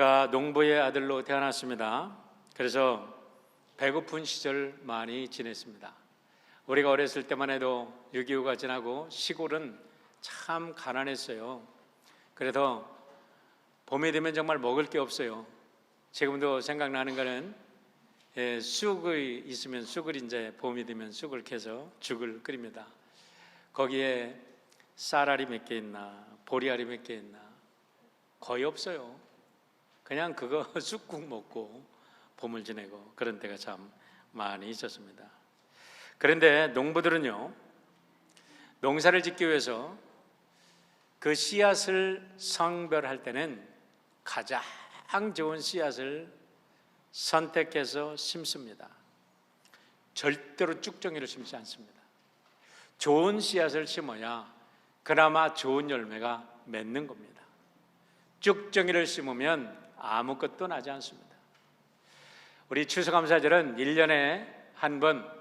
제가 농부의 아들로 태어났습니다. 그래서 배고픈 시절 많이 지냈습니다. 우리가 어렸을 때만 해도 6.25가 지나고 시골은 참 가난했어요. 그래서 봄이 되면 정말 먹을 게 없어요. 지금도 생각나는 거는 쑥이 있으면 쑥을 이제 봄이 되면 쑥을 캐서 죽을 끓입니다. 거기에 쌀알이 몇 개 있나 보리알이 몇 개 있나 거의 없어요. 그냥 그거 쑥국 먹고 봄을 지내고 그런 때가 참 많이 있었습니다. 그런데 농부들은요, 농사를 짓기 위해서 그 씨앗을 성별할 때는 가장 좋은 씨앗을 선택해서 심습니다. 절대로 쭉정이를 심지 않습니다. 좋은 씨앗을 심어야 그나마 좋은 열매가 맺는 겁니다. 쭉정이를 심으면 아무것도 나지 않습니다. 우리 추수감사절은 1년에 한 번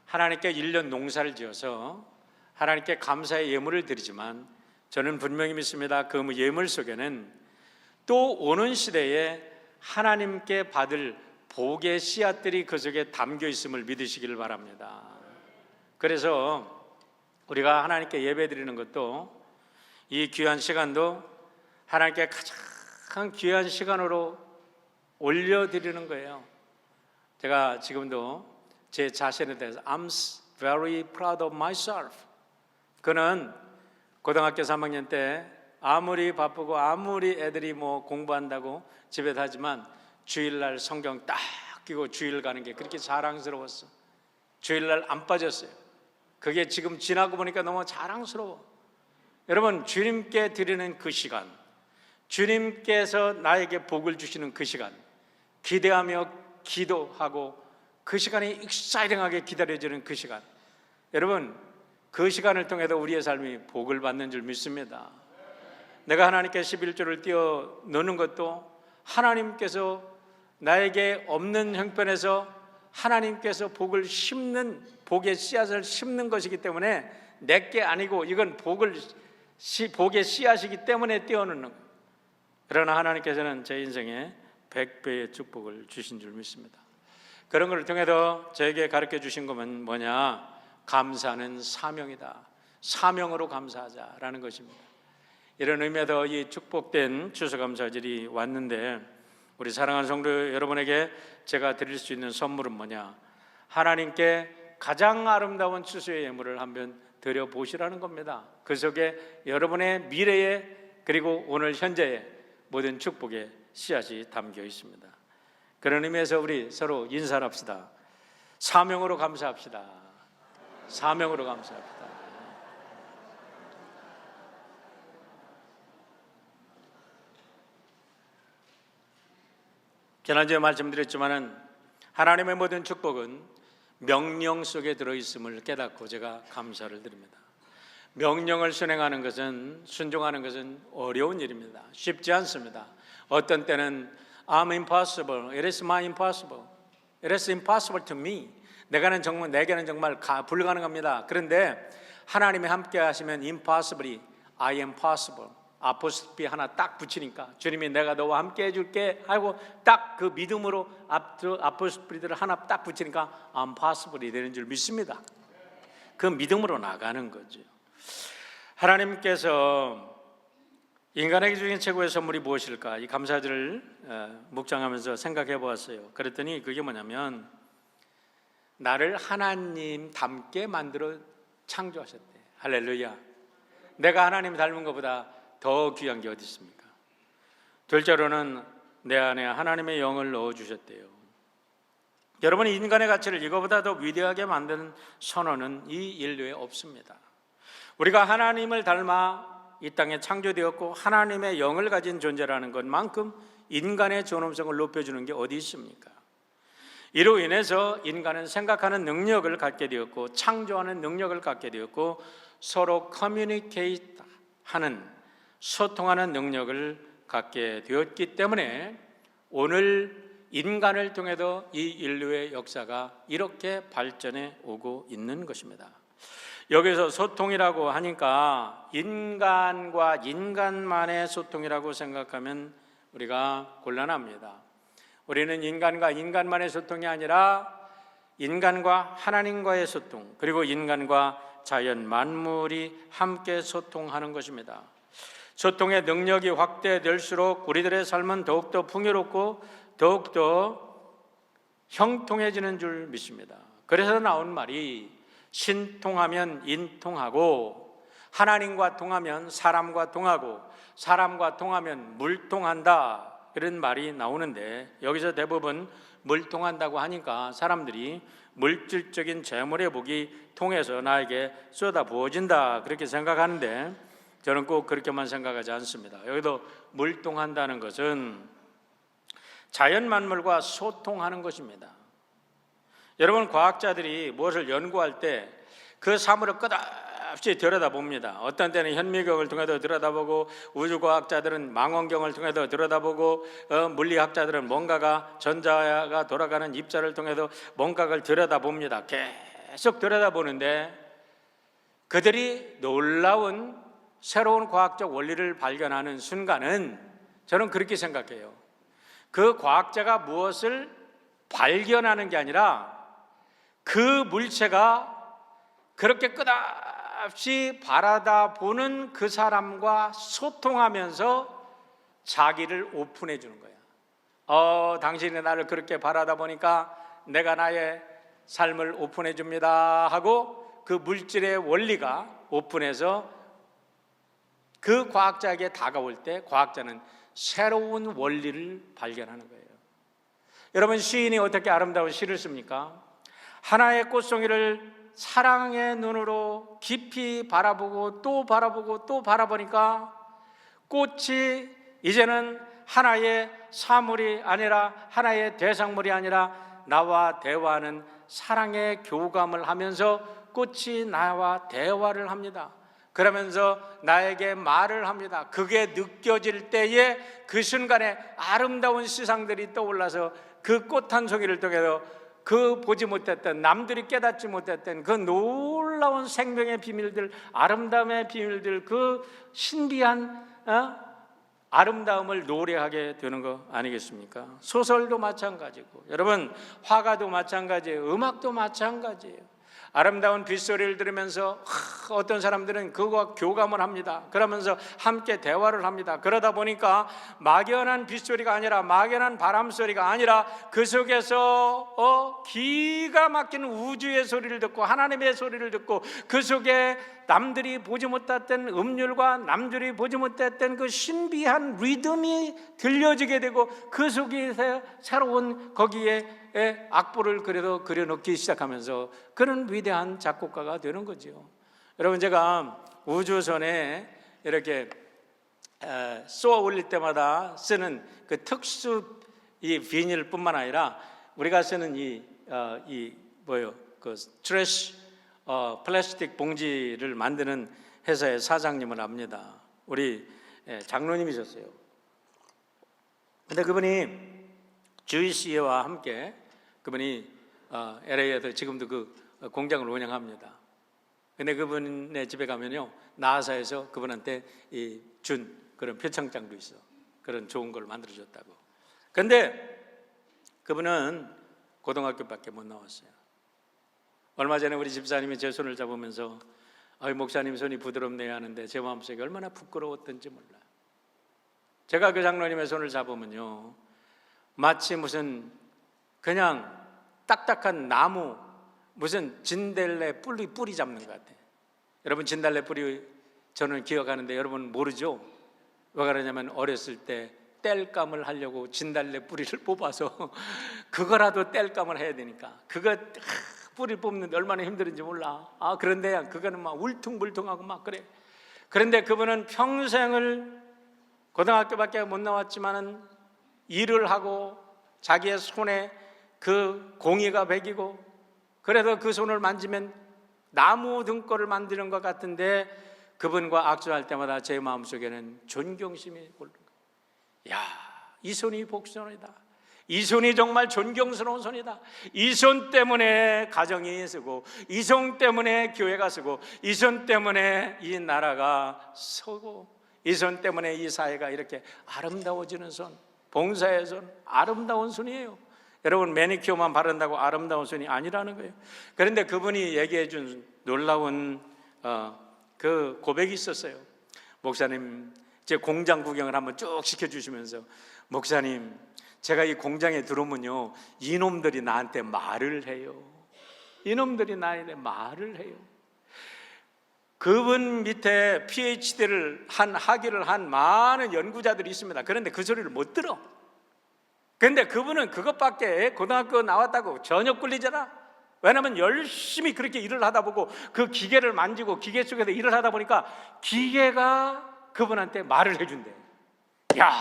하나님께 1년 농사를 지어서 하나님께 감사의 예물을 드리지만 저는 분명히 믿습니다. 그 예물 속에는 또 오는 시대에 하나님께 받을 복의 씨앗들이 그 속에 담겨 있음을 믿으시기를 바랍니다. 그래서 우리가 하나님께 예배 드리는 것도 이 귀한 시간도 하나님께 가장 귀한 시간으로 올려드리는 거예요. 제가 지금도 제 자신에 대해서 I'm very proud of myself. 그는 고등학교 3학년 때 아무리 바쁘고 아무리 애들이 뭐 공부한다고 집에 하지만 주일날 성경 딱 끼고 주일 가는 게 그렇게 자랑스러웠어. 주일날 안 빠졌어요. 그게 지금 지나고 보니까 너무 자랑스러워. 여러분, 주님께 드리는 그 시간, 주님께서 나에게 복을 주시는 그 시간, 기대하며 기도하고 그 시간이 익사이ting하게 기다려지는 그 시간, 여러분 그 시간을 통해서 우리의 삶이 복을 받는 줄 믿습니다. 내가 하나님께 11조를 띄워 넣는 것도 하나님께서 나에게 없는 형편에서 하나님께서 복을 심는, 복의 씨앗을 심는 것이기 때문에 내게 아니고 이건 복의 씨앗이기 때문에 띄워놓는 거예요. 그러나 하나님께서는 제 인생에 100배의 축복을 주신 줄 믿습니다. 그런 것을 통해서 저에게 가르쳐 주신 것은 뭐냐? 감사는 사명이다. 사명으로 감사하자라는 것입니다. 이런 의미에서 이 축복된 추수감사절이 왔는데 우리 사랑하는 성도 여러분에게 제가 드릴 수 있는 선물은 뭐냐? 하나님께 가장 아름다운 추수의 예물을 한번 드려보시라는 겁니다. 그 속에 여러분의 미래에 그리고 오늘 현재의 모든 축복의 씨앗이 담겨 있습니다. 그런 의미에서 우리 서로 인사를 합시다. 사명으로 감사합시다. 사명으로 감사합시다. 지난주에 말씀드렸지만은 하나님의 모든 축복은 명령 속에 들어있음을 깨닫고 제가 감사를 드립니다. 명령을 순행하는 것은, 순종하는 것은 어려운 일입니다. 쉽지 않습니다. 어떤 때는 I'm impossible, it is my impossible, it is impossible to me. 내게는 정말 불가능합니다. 그런데 하나님이 함께 하시면 impossibly I am possible, 아포스토피 하나 딱 붙이니까 주님이 내가 너와 함께 해줄게 하고 딱 그 믿음으로 아포스토피를 하나 딱 붙이니까 I'm possible이 되는 줄 믿습니다. 그 믿음으로 나가는 거죠. 하나님께서 인간에게 주신 최고의 선물이 무엇일까? 이 감사절을 묵상하면서 생각해 보았어요. 그랬더니 그게 뭐냐면 나를 하나님 닮게 만들어 창조하셨대. 할렐루야. 내가 하나님 닮은 것보다 더 귀한 게 어디 있습니까? 둘째로는 내 안에 하나님의 영을 넣어주셨대요. 여러분이 인간의 가치를 이거보다 더 위대하게 만드는 선언은 이 인류에 없습니다. 우리가 하나님을 닮아 이 땅에 창조되었고 하나님의 영을 가진 존재라는 것만큼 인간의 존엄성을 높여주는 게 어디 있습니까? 이로 인해서 인간은 생각하는 능력을 갖게 되었고 창조하는 능력을 갖게 되었고 서로 커뮤니케이트 하는, 소통하는 능력을 갖게 되었기 때문에 오늘 인간을 통해서 이 인류의 역사가 이렇게 발전해 오고 있는 것입니다. 여기서 소통이라고 하니까 인간과 인간만의 소통이라고 생각하면 우리가 곤란합니다. 우리는 인간과 인간만의 소통이 아니라 인간과 하나님과의 소통, 그리고 인간과 자연 만물이 함께 소통하는 것입니다. 소통의 능력이 확대될수록 우리들의 삶은 더욱더 풍요롭고 더욱더 형통해지는 줄 믿습니다. 그래서 나온 말이 신통하면 인통하고, 하나님과 통하면 사람과 통하고, 사람과 통하면 물통한다, 이런 말이 나오는데, 여기서 대부분 물통한다고 하니까 사람들이 물질적인 재물의 복이 통해서 나에게 쏟아 부어진다, 그렇게 생각하는데 저는 꼭 그렇게만 생각하지 않습니다. 여기도 물통한다는 것은 자연 만물과 소통하는 것입니다. 여러분, 과학자들이 무엇을 연구할 때 그 사물을 끝없이 들여다봅니다. 어떤 때는 현미경을 통해서 들여다보고, 우주과학자들은 망원경을 통해서 들여다보고, 물리학자들은 뭔가가 전자가 돌아가는 입자를 통해서 뭔가를 들여다봅니다. 계속 들여다보는데 그들이 놀라운 새로운 과학적 원리를 발견하는 순간은 저는 그렇게 생각해요. 그 과학자가 무엇을 발견하는 게 아니라 그 물체가 그렇게 끝없이 바라다 보는 그 사람과 소통하면서 자기를 오픈해 주는 거야. 당신이 나를 그렇게 바라다 보니까 내가 나의 삶을 오픈해 줍니다 하고, 그 물질의 원리가 오픈해서 그 과학자에게 다가올 때 과학자는 새로운 원리를 발견하는 거예요. 여러분, 시인이 어떻게 아름다운 시를 씁니까? 하나의 꽃송이를 사랑의 눈으로 깊이 바라보고 또 바라보고 또 바라보니까 꽃이 이제는 하나의 사물이 아니라, 하나의 대상물이 아니라 나와 대화하는 사랑의 교감을 하면서 꽃이 나와 대화를 합니다. 그러면서 나에게 말을 합니다. 그게 느껴질 때에 그 순간에 아름다운 시상들이 떠올라서 그 꽃 한 송이를 통해서 그 보지 못했던, 남들이 깨닫지 못했던 그 놀라운 생명의 비밀들, 아름다움의 비밀들, 그 신비한 아름다움을 노래하게 되는 거 아니겠습니까? 소설도 마찬가지고, 여러분, 화가도 마찬가지예요. 음악도 마찬가지예요. 아름다운 빗소리를 들으면서 어떤 사람들은 그거와 교감을 합니다. 그러면서 함께 대화를 합니다. 그러다 보니까 막연한 빗소리가 아니라, 막연한 바람소리가 아니라 그 속에서 기가 막힌 우주의 소리를 듣고, 하나님의 소리를 듣고, 그 속에 남들이 보지 못했던 음률과 남들이 보지 못했던 그 신비한 리듬이 들려지게 되고, 그 속에서 새로운 거기에 악보를 그려놓기 시작하면서 그런 위대한 작곡가가 되는 거죠. 여러분, 제가 우주선에 이렇게 쏘아 올릴 때마다 쓰는 그 특수 이 비닐뿐만 아니라 우리가 쓰는 그 트래시 플라스틱 봉지를 만드는 회사의 사장님을 압니다. 우리 장로님이셨어요. 근데 그분이 주이시와 함께, 그분이 LA에서 지금도 그 공장을 운영합니다. 근데 그분의 집에 가면요, 나사에서 그분한테 준 그런 표창장도 있어. 그런 좋은 걸 만들어줬다고. 근데 그분은 고등학교밖에 못 나왔어요. 얼마 전에 우리 집사님이 제 손을 잡으면서 목사님 손이 부드럽네요 하는데 제 마음속에 얼마나 부끄러웠던지 몰라요. 제가 그 장로님의 손을 잡으면요, 마치 무슨 그냥 딱딱한 나무, 무슨 진달래 뿌리 잡는 것 같아요. 여러분, 진달래 뿌리 저는 기억하는데 여러분 모르죠? 왜 그러냐면 어렸을 때 땔감을 하려고 진달래 뿌리를 뽑아서 그거라도 땔감을 해야 되니까 그거 뿌리를 뽑는데 얼마나 힘든지 몰라. 그런데 그거는 막 울퉁불퉁하고 막 그래. 그런데 그분은 평생을 고등학교밖에 못 나왔지만은 일을 하고 자기의 손에 그 공이가 배기고, 그래서 그 손을 만지면 나무 등골을 만드는 것 같은데 그분과 악수할 때마다 제 마음속에는 존경심이 오르는 거예요. 야, 이 손이 복손이다. 이 손이 정말 존경스러운 손이다. 이 손 때문에 가정이 서고, 이 손 때문에 교회가 서고, 이 손 때문에 이 나라가 서고, 이 손 때문에 이 사회가 이렇게 아름다워지는 손. 봉사의 손, 아름다운 손이에요. 여러분, 매니큐어만 바른다고 아름다운 손이 아니라는 거예요. 그런데 그분이 얘기해 준 놀라운 그 고백이 있었어요. 목사님, 제 공장 구경을 한번 쭉 시켜주시면서, 목사님, 제가 이 공장에 들어오면요, 이놈들이 나한테 말을 해요. 이놈들이 나한테 말을 해요. 그분 밑에 PhD를 학위를 한 많은 연구자들이 있습니다. 그런데 그 소리를 못 들어. 그런데 그분은 그것밖에, 고등학교 나왔다고 저녁 굴리잖아. 왜냐하면 열심히 그렇게 일을 하다 보고 그 기계를 만지고 기계 속에서 일을 하다 보니까 기계가 그분한테 말을 해준대. 야,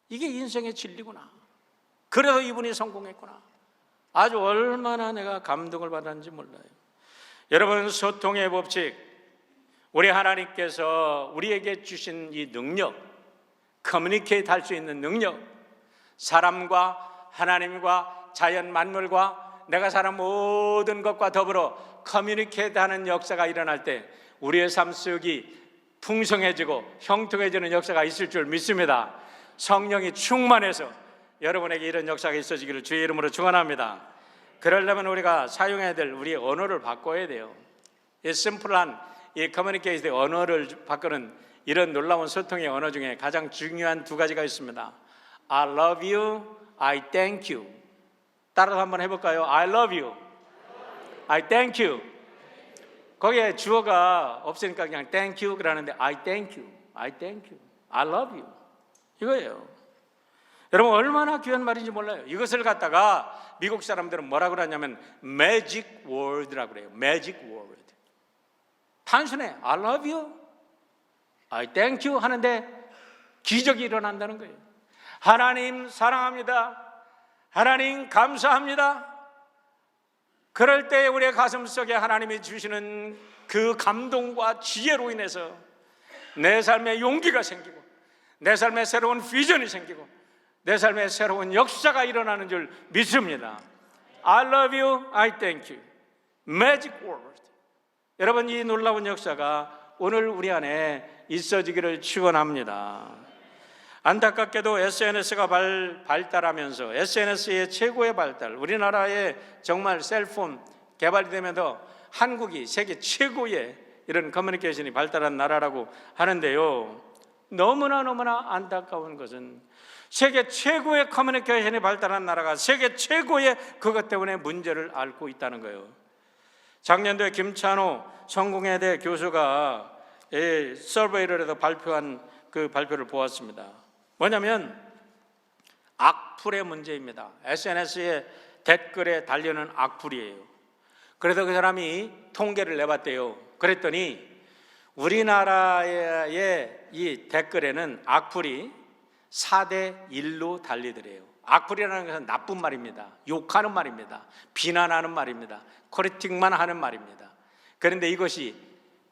이게 인생의 진리구나. 그래서 이분이 성공했구나. 아주 얼마나 내가 감동을 받았는지 몰라요. 여러분, 소통의 법칙, 우리 하나님께서 우리에게 주신 이 능력, 커뮤니케이트 할 수 있는 능력, 사람과 하나님과 자연 만물과 내가 사는 모든 것과 더불어 커뮤니케이트 하는 역사가 일어날 때 우리의 삶 속이 풍성해지고 형통해지는 역사가 있을 줄 믿습니다. 성령이 충만해서 여러분에게 이런 역사가 있어지기를 주의 이름으로 축원합니다. 그러려면 우리가 사용해야 될 우리의 언어를 바꿔야 돼요. 이 심플한 이 커뮤니케이션의 언어를 바꾸는 이런 놀라운 소통의 언어 중에 가장 중요한 두 가지가 있습니다. I love you, I thank you. 따라서 한번 해볼까요? I love you, I thank you. 거기에 주어가 없으니까 그냥 thank you 그러는데 I thank you, I thank you, I love you, 이거예요. 여러분, 얼마나 귀한 말인지 몰라요. 이것을 갖다가 미국 사람들은 뭐라고 그러냐면 magic word라고 그래요. magic word. 단순해. I love you, I thank you 하는데 기적이 일어난다는 거예요. 하나님 사랑합니다, 하나님 감사합니다. 그럴 때 우리의 가슴 속에 하나님이 주시는 그 감동과 지혜로 인해서 내 삶에 용기가 생기고 내 삶에 새로운 비전이 생기고 내 삶에 새로운 역사가 일어나는 줄 믿습니다. I love you, I thank you. Magic word. 여러분, 이 놀라운 역사가 오늘 우리 안에 있어지기를 축원합니다. 안타깝게도 SNS가 발달하면서 SNS의 최고의 발달, 우리나라의 정말 셀폰 개발이 되면서 한국이 세계 최고의 이런 커뮤니케이션이 발달한 나라라고 하는데요, 너무나 안타까운 것은 세계 최고의 커뮤니케이션이 발달한 나라가 세계 최고의 그것 때문에 문제를 앓고 있다는 거예요. 작년도에 김찬호 성공회대 교수가 서베이를 해서 발표한 그 발표를 보았습니다. 뭐냐면 악플의 문제입니다. SNS에 댓글에 달리는 악플이에요. 그래서 그 사람이 통계를 내봤대요. 그랬더니 우리나라의 이 댓글에는 악플이 4대 1로 달리더래요. 악플이라는 것은 나쁜 말입니다. 욕하는 말입니다. 비난하는 말입니다. 크리틱만 하는 말입니다. 그런데 이것이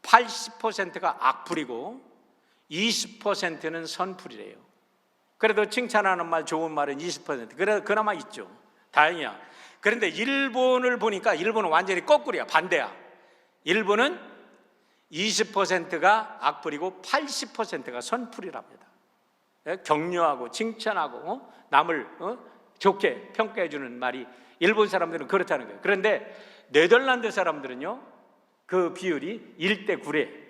80%가 악플이고 20%는 선플이래요. 그래도 칭찬하는 말, 좋은 말은 20%. 그래도 그나마 있죠. 다행이야. 그런데 일본을 보니까 일본은 완전히 거꾸로야. 반대야. 일본은 20%가 악플이고 80%가 선플이랍니다. 격려하고 칭찬하고 남을 좋게 평가해 주는 말이 일본 사람들은 그렇다는 거예요. 그런데 네덜란드 사람들은요, 그 비율이 1대 9래.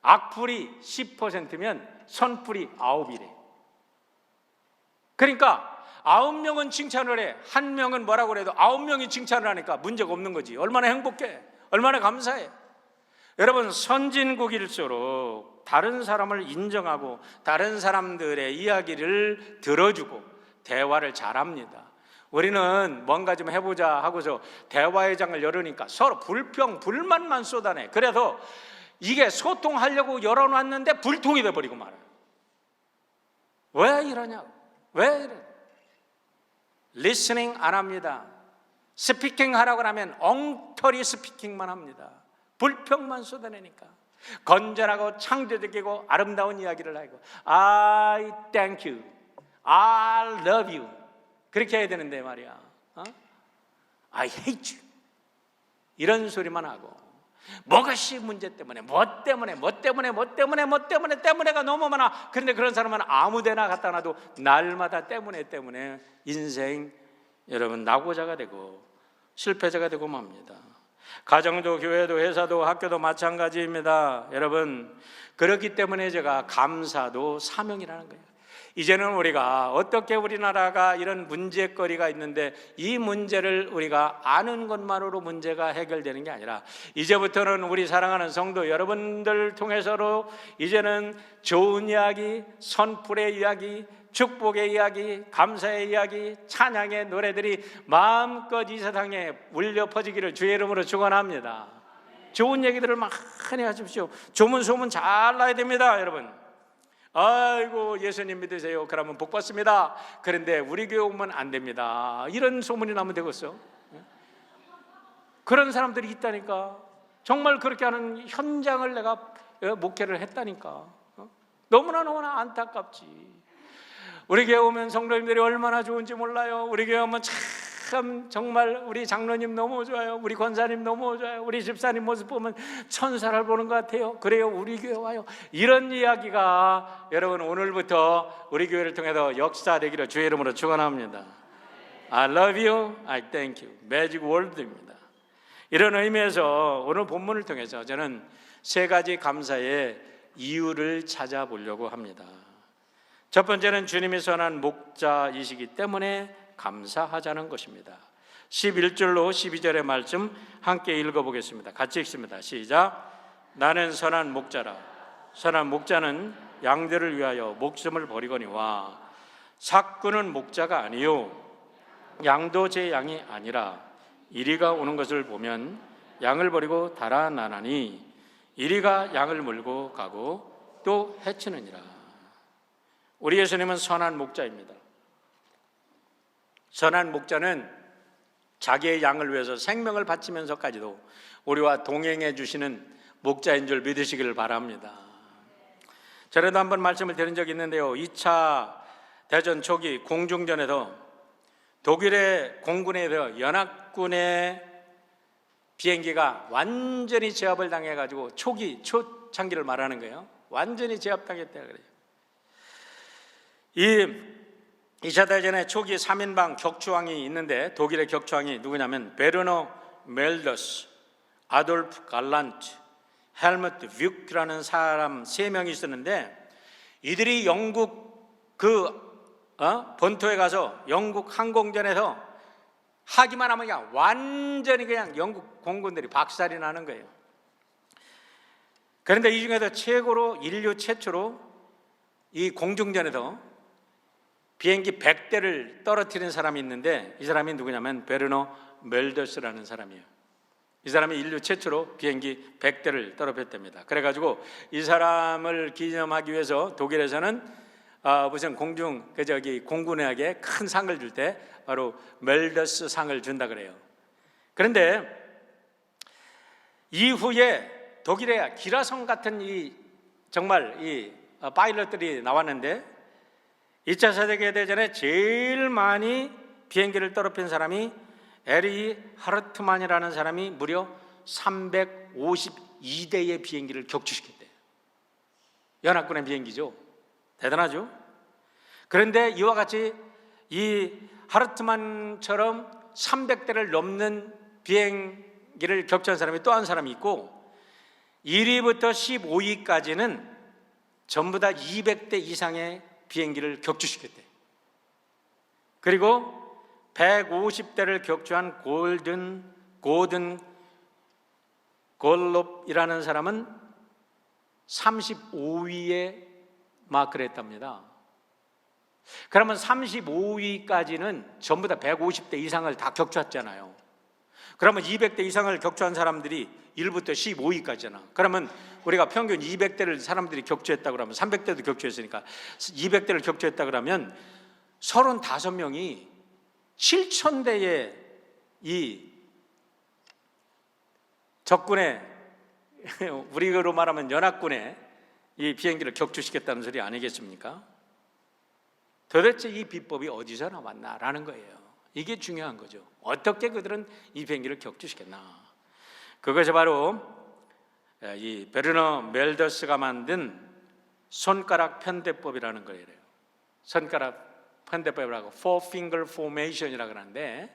악플이 10%면 선플이 9이래. 그러니까 9명은 칭찬을 해. 1명은 뭐라고 그래도 9명이 칭찬을 하니까 문제가 없는 거지. 얼마나 행복해, 얼마나 감사해. 여러분, 선진국일수록 다른 사람을 인정하고 다른 사람들의 이야기를 들어주고 대화를 잘합니다. 우리는 뭔가 좀 해보자 하고서 대화의 장을 열으니까 서로 불평, 불만만 쏟아내. 그래서 이게 소통하려고 열어놨는데 불통이 돼버리고 말아요. 왜 이러냐고. 왜 이래? 리스닝 안 합니다. 스피킹 하라고 하면 엉터리 스피킹만 합니다. 불평만 쏟아내니까. 건전하고 창조적이고 아름다운 이야기를 하고 I thank you, I love you 그렇게 해야 되는데 말이야. I hate you 이런 소리만 하고 뭐가시 문제 때문에, 때문에가 너무 많아. 그런데 그런 사람은 아무데나 갖다 놔도 날마다 때문에 인생 여러분 낙오자가 되고 실패자가 되고 맙니다. 가정도 교회도 회사도 학교도 마찬가지입니다. 여러분, 그렇기 때문에 제가 감사도 사명이라는 거예요. 이제는 우리가 어떻게 우리나라가 이런 문제거리가 있는데 이 문제를 우리가 아는 것만으로 문제가 해결되는 게 아니라 이제부터는 우리 사랑하는 성도 여러분들 통해서로 이제는 좋은 이야기, 선풀의 이야기, 축복의 이야기, 감사의 이야기, 찬양의 노래들이 마음껏 이 세상에 울려 퍼지기를 주의 이름으로 축원합니다. 좋은 얘기들을 많이 하십시오. 좋은 소문 잘 나야 됩니다, 여러분. 아이고 예수님 믿으세요. 그러면 복 받습니다. 그런데 우리 교회 오면 안 됩니다. 이런 소문이 나면 되겠어? 그런 사람들이 있다니까. 정말 그렇게 하는 현장을 내가 목회를 했다니까. 너무나 안타깝지. 우리 교회 오면 성도님들이 얼마나 좋은지 몰라요. 우리 교회 오면 참 정말 우리 장로님 너무 좋아요. 우리 권사님 너무 좋아요. 우리 집사님 모습 보면 천사를 보는 것 같아요. 그래요, 우리 교회 와요. 이런 이야기가 여러분 오늘부터 우리 교회를 통해서 역사되기를 주의 이름으로 축원합니다. I love you, I thank you. 매직 월드입니다. 이런 의미에서 오늘 본문을 통해서 저는 세 가지 감사의 이유를 찾아보려고 합니다. 첫 번째는 주님이 선한 목자이시기 때문에 감사하자는 것입니다. 11절로 12절의 말씀 함께 읽어보겠습니다. 같이 읽습니다. 시작. 나는 선한 목자라. 선한 목자는 양들을 위하여 목숨을 버리거니와 삭구는 목자가 아니요 양도 제 양이 아니라 이리가 오는 것을 보면 양을 버리고 달아나나니 이리가 양을 물고 가고 또 해치느니라. 우리 예수님은 선한 목자입니다. 선한 목자는 자기의 양을 위해서 생명을 바치면서까지도 우리와 동행해 주시는 목자인 줄 믿으시기를 바랍니다. 전에도 한번 말씀을 드린 적이 있는데요. 2차 대전 초기 공중전에서 독일의 공군에 연합군의 비행기가 완전히 제압을 당해가지고 초창기를 말하는 거예요. 완전히 제압당했다 그래요. 이 2차 대전의 초기 3인방 격추왕이 있는데 독일의 격추왕이 누구냐면 베르너 멜더스, 아돌프 갈란트, 헬무트 뷰크라는 사람 3명이 있었는데 이들이 영국 본토에 가서 영국 항공전에서 하기만 하면 그냥 완전히 그냥 영국 공군들이 박살이 나는 거예요. 그런데 이 중에서 인류 최초로 이 공중전에서 비행기 100대를 떨어뜨린 사람이 있는데 이 사람이 누구냐면 베르너 멜더스라는 사람이에요. 이 사람이 인류 최초로 비행기 100대를 떨어뜨렸답니다. 그래가지고 이 사람을 기념하기 위해서 독일에서는 무슨 공군에게 큰 상을 줄 때 바로 멜더스 상을 준다 그래요. 그런데 이후에 독일의 기라성 같은 정말 파일럿들이 나왔는데 2차 세계대전에 제일 많이 비행기를 떨어뜨린 사람이 에리 하르트만이라는 사람이 무려 352대의 비행기를 격추시켰대요. 연합군의 비행기죠. 대단하죠. 그런데 이와 같이 이 하르트만처럼 300대를 넘는 비행기를 격추한 사람이 또 한 사람이 있고 1위부터 15위까지는 전부 다 200대 이상의 비행기를 격추시켰대. 그리고 150대를 격추한 고든 골롭이라는 사람은 35위에 마크를 했답니다. 그러면 35위까지는 전부 다 150대 이상을 다 격추했잖아요. 그러면 200대 이상을 격추한 사람들이 1부터 15위까지잖아. 그러면 우리가 평균 200대를 사람들이 격추했다 그러면 300대도 격추했으니까 200대를 격추했다 그러면 35명이 7,000대의 이 적군의 우리로 말하면 연합군의 이 비행기를 격추시켰다는 소리 아니겠습니까? 도대체 이 비법이 어디서 나왔나라는 거예요. 이게 중요한 거죠. 어떻게 그들은 이 비행기를 격추시켰나? 그것이 바로 이 베르너 멜더스가 만든 손가락 편대법이라는 거예요. 손가락 편대법이라고 Four Finger Formation이라고 하는데,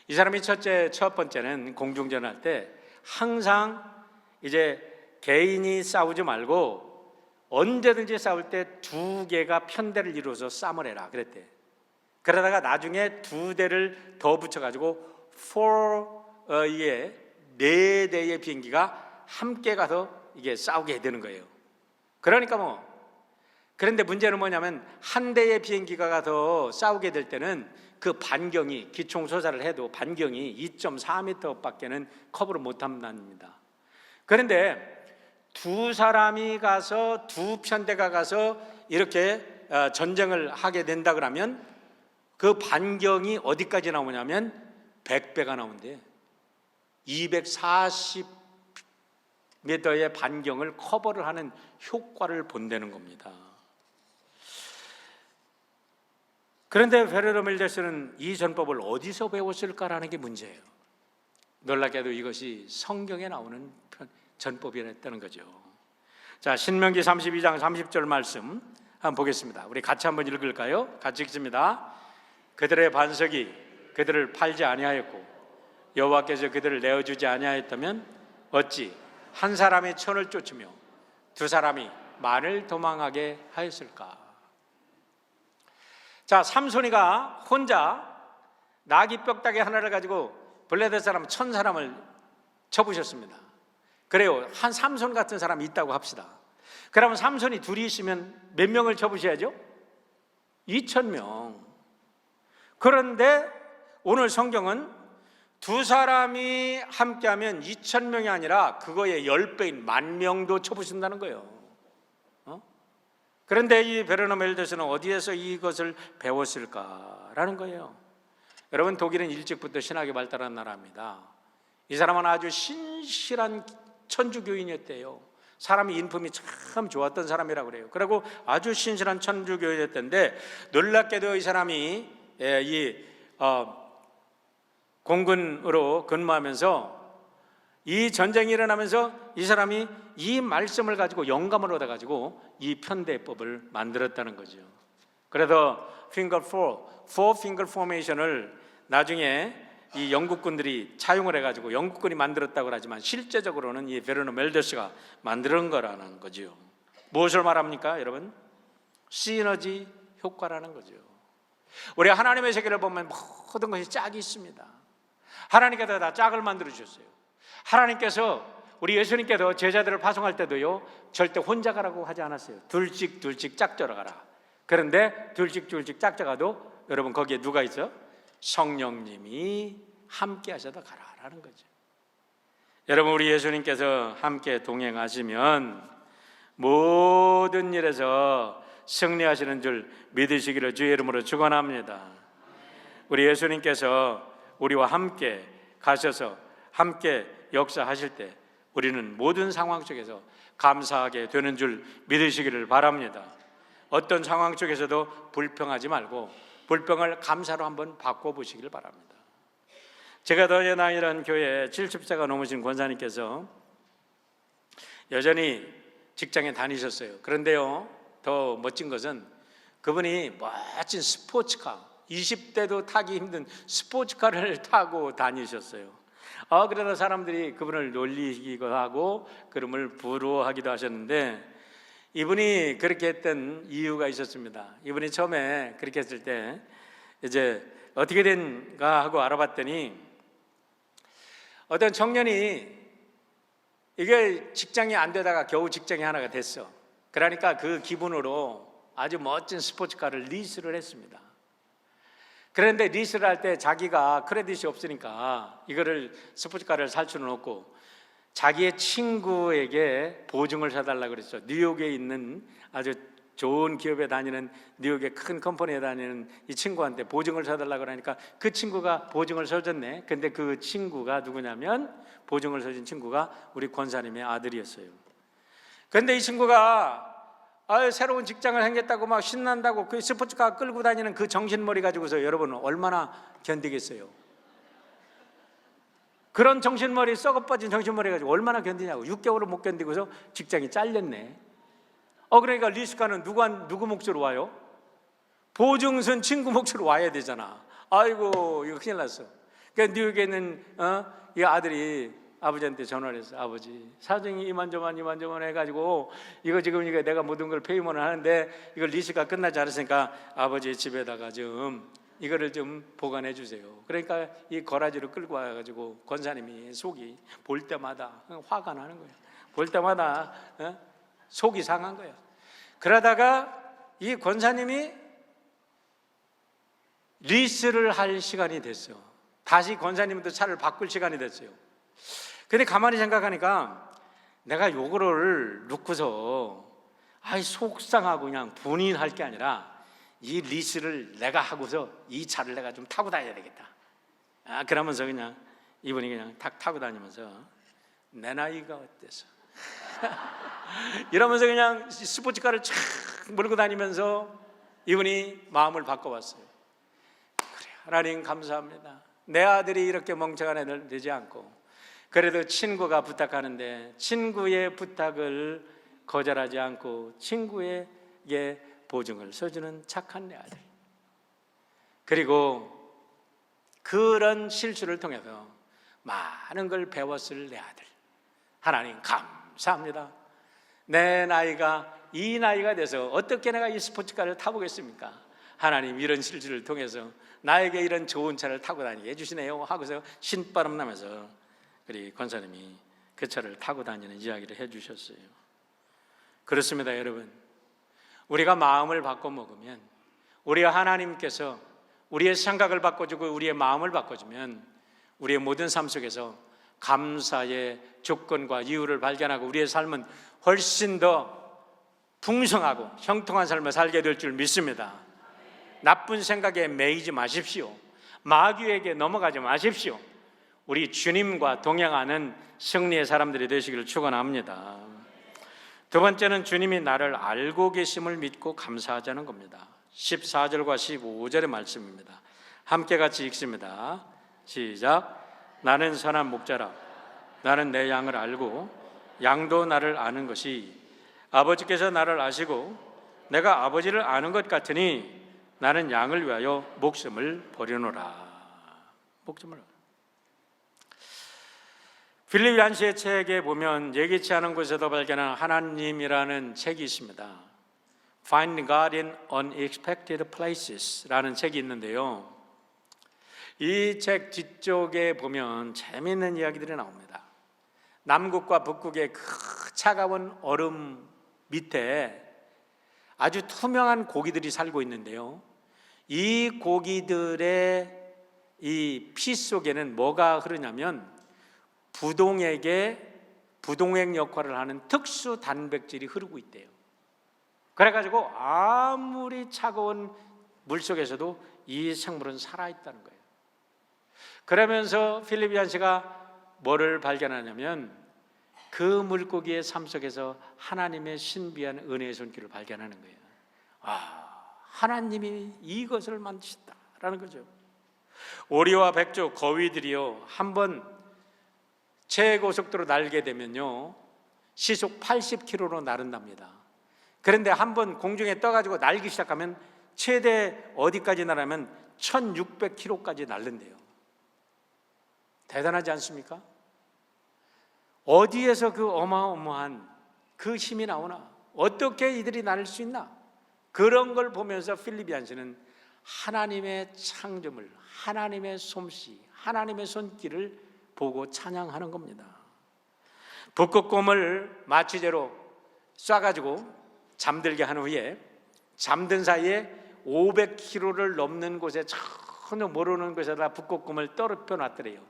이 사람이 첫 번째는 공중전할 때 항상 이제 개인이 싸우지 말고 언제든지 싸울 때 두 개가 편대를 이루어서 싸움을 해라 그랬대. 그러다가 나중에 두 대를 더 붙여가지고 네 대의 비행기가 함께 가서 이게 싸우게 되는 거예요. 그러니까 그런데 문제는 뭐냐면 한 대의 비행기가 가서 싸우게 될 때는 그 반경이, 기총소사를 해도 반경이 2.4m밖에는 커버를 못합니다. 그런데 두 사람이 가서, 두 편대가 가서 이렇게 전쟁을 하게 된다 그러면 그 반경이 어디까지 나오냐면 100배가 나온대. 240m의 반경을 커버를 하는 효과를 본다는 겁니다. 그런데 베르너 멜더스는 이 전법을 어디서 배웠을까라는 게 문제예요. 놀랍게도 이것이 성경에 나오는 전법이었다는 거죠. 자, 신명기 32장 30절 말씀 한번 보겠습니다. 우리 같이 한번 읽을까요? 같이 읽습니다. 그들의 반석이 그들을 팔지 아니하였고 여호와께서 그들을 내어주지 아니하였다면 어찌 한 사람이 천을 쫓으며 두 사람이 만을 도망하게 하였을까? 자, 삼손이가 혼자 나귀 뼈다귀 하나를 가지고 블레셋 사람 1000사람을 쳐부셨습니다. 그래요. 한 삼손 같은 사람이 있다고 합시다. 그러면 삼손이 둘이 있으면 몇 명을 쳐부셔야죠? 2000명. 그런데 오늘 성경은 두 사람이 함께하면 2000명이 아니라 그거의 10배인 10,000명도 쳐부신다는 거예요. 그런데 이 베르너 멜더스는 어디에서 이것을 배웠을까라는 거예요. 여러분, 독일은 일찍부터 신학이 발달한 나라입니다. 이 사람은 아주 신실한 천주교인이었대요. 사람이 인품이 참 좋았던 사람이라고 그래요. 그리고 아주 신실한 천주교인이었던데, 놀랍게도 이 사람이 공군으로 근무하면서 이 전쟁이 일어나면서 이 사람이 이 말씀을 가지고 영감을 얻어가지고 이 편대법을 만들었다는 거죠. 그래서 Four Finger Formation을 나중에 이 영국군들이 차용을 해가지고 영국군이 만들었다고 하지만 실제적으로는 이 베르너 멜더스가 만드는 거라는 거죠. 무엇을 말합니까, 여러분? 시너지 효과라는 거죠. 우리 하나님의 세계를 보면 모든 것이 짝이 있습니다. 하나님께서 다 짝을 만들어 주셨어요. 하나님께서, 우리 예수님께서 제자들을 파송할 때도요, 절대 혼자 가라고 하지 않았어요. 둘씩 짝져라 가라. 그런데 둘씩 짝져가도 여러분, 거기에 누가 있어? 성령님이 함께 하셔도 가라라는 거죠. 여러분, 우리 예수님께서 함께 동행하시면 모든 일에서 승리하시는 줄 믿으시기를 주의 이름으로 축원합니다. 우리 예수님께서 우리와 함께 가셔서 함께 역사하실 때 우리는 모든 상황 속에서 감사하게 되는 줄 믿으시기를 바랍니다. 어떤 상황 속에서도 불평하지 말고 불평을 감사로 한번 바꿔보시길 바랍니다. 제가 더 연하이라는 교회에 70세가 넘으신 권사님께서 여전히 직장에 다니셨어요. 그런데요, 더 멋진 것은 그분이 멋진 스포츠카, 20대도 타기 힘든 스포츠카를 타고 다니셨어요. 그러다 사람들이 그분을 놀리기도 하고 그분을 부러워하기도 하셨는데, 이분이 그렇게 했던 이유가 있었습니다. 이분이 처음에 그렇게 했을 때 이제 어떻게 된가 하고 알아봤더니, 어떤 청년이 이게 직장이 안 되다가 겨우 직장이 하나가 됐어. 그러니까 그 기분으로 아주 멋진 스포츠카를 리스를 했습니다. 그런데 리스를 할 때 자기가 크레딧이 없으니까 이거를 스포츠카를 살 수는 없고 자기의 친구에게 보증을 사달라고 그랬죠. 뉴욕에 있는 아주 좋은 기업에 다니는, 뉴욕의 큰 컴퍼니에 다니는 이 친구한테 보증을 사달라고 그러니까 그 친구가 보증을 서줬네. 근데 그 친구가 누구냐면, 보증을 서준 친구가 우리 권사님의 아들이었어요. 그런데 이 친구가 새로운 직장을 생겼다고 막 신난다고 그 스포츠카 끌고 다니는 그 정신머리 가지고서 여러분 얼마나 견디겠어요? 그런 정신머리, 썩어 빠진 정신머리 가지고 얼마나 견디냐고. 6개월을 못 견디고서 직장이 잘렸네. 그러니까 리스카는 누구 몫으로 와요? 보증선 친구 몫으로 와야 되잖아. 아이고, 이거 큰일 났어. 그러니까 뉴욕에 있는 이 아들이 아버지한테 전화를 했어. 아버지, 사정이 이만저만 해가지고 이거 지금 이거 내가 모든 걸 페이먼을 하는데 이걸 리스가 끝나지 않았으니까 아버지 집에다가 좀 이거를 좀 보관해 주세요. 그러니까 이 거라지를 끌고 와가지고 권사님이 속이 볼 때마다 화가 나는 거야. 볼 때마다 속이 상한 거야. 그러다가 이 권사님이 리스를 할 시간이 됐어요. 다시 권사님도 차를 바꿀 시간이 됐어요. 근데 가만히 생각하니까 내가 요거를 놓고서 속상하고 그냥 분인할 게 아니라 이 리스를 내가 하고서 이 차를 내가 좀 타고 다녀야 되겠다. 그러면서 그냥 이분이 그냥 타고 다니면서 내 나이가 어때서 이러면서 그냥 스포츠카를 쫙 몰고 다니면서 이분이 마음을 바꿔봤어요. 그래, 하나님 감사합니다. 내 아들이 이렇게 멍청한 애들 되지 않고 그래도 친구가 부탁하는데 친구의 부탁을 거절하지 않고 친구에게 보증을 써주는 착한 내 아들. 그리고 그런 실수를 통해서 많은 걸 배웠을 내 아들. 하나님 감사합니다. 내 나이가 이 나이가 돼서 어떻게 내가 이 스포츠카를 타보겠습니까? 하나님 이런 실수를 통해서 나에게 이런 좋은 차를 타고 다니게 해주시네요 하고서 신바람 나면서 우리 권사님이 그 차를 타고 다니는 이야기를 해주셨어요. 그렇습니다, 여러분. 우리가 마음을 바꿔 먹으면, 우리가 하나님께서 우리의 생각을 바꿔주고 우리의 마음을 바꿔주면 우리의 모든 삶 속에서 감사의 조건과 이유를 발견하고 우리의 삶은 훨씬 더 풍성하고 형통한 삶을 살게 될 줄 믿습니다. 나쁜 생각에 매이지 마십시오. 마귀에게 넘어가지 마십시오. 우리 주님과 동행하는 승리의 사람들이 되시기를 축원합니다. 두 번째는 주님이 나를 알고 계심을 믿고 감사하자는 겁니다. 14절과 15절의 말씀입니다. 함께 같이 읽습니다. 시작. 나는 선한 목자라. 나는 내 양을 알고 양도 나를 아는 것이 아버지께서 나를 아시고 내가 아버지를 아는 것 같으니 나는 양을 위하여 목숨을 버리노라. 목숨을. 필립 얀시의 책에 보면 예기치 않은 곳에서 발견한 하나님이라는 책이 있습니다. Find God in Unexpected Places 라는 책이 있는데요, 이 책 뒤쪽에 보면 재미있는 이야기들이 나옵니다. 남극과 북극의 그 차가운 얼음 밑에 아주 투명한 고기들이 살고 있는데요, 이 고기들의 이 피 속에는 뭐가 흐르냐면 부동액 역할을 하는 특수 단백질이 흐르고 있대요. 그래가지고 아무리 차가운 물 속에서도 이 생물은 살아있다는 거예요. 그러면서 필립 얀시가 뭐를 발견하냐면 그 물고기의 삶 속에서 하나님의 신비한 은혜의 손길을 발견하는 거예요. 하나님이 이것을 만드셨다라는 거죠. 오리와 백조, 거위들이요, 한번 최고속도로 날게 되면요 시속 80km로 나른답니다. 그런데 한번 공중에 떠가지고 날기 시작하면 최대 어디까지 나르면 1600km까지 날른대요. 대단하지 않습니까? 어디에서 그 어마어마한 그 힘이 나오나? 어떻게 이들이 날을 수 있나? 그런 걸 보면서 필립 얀시는 하나님의 창조물, 하나님의 솜씨, 하나님의 손길을 보고 찬양하는 겁니다. 북극곰을 마취제로 쏴가지고 잠들게 한 후에 잠든 사이에 500km를 넘는 곳에 전혀 모르는 곳에다 북극곰을 떨어뜨려 놨더래요.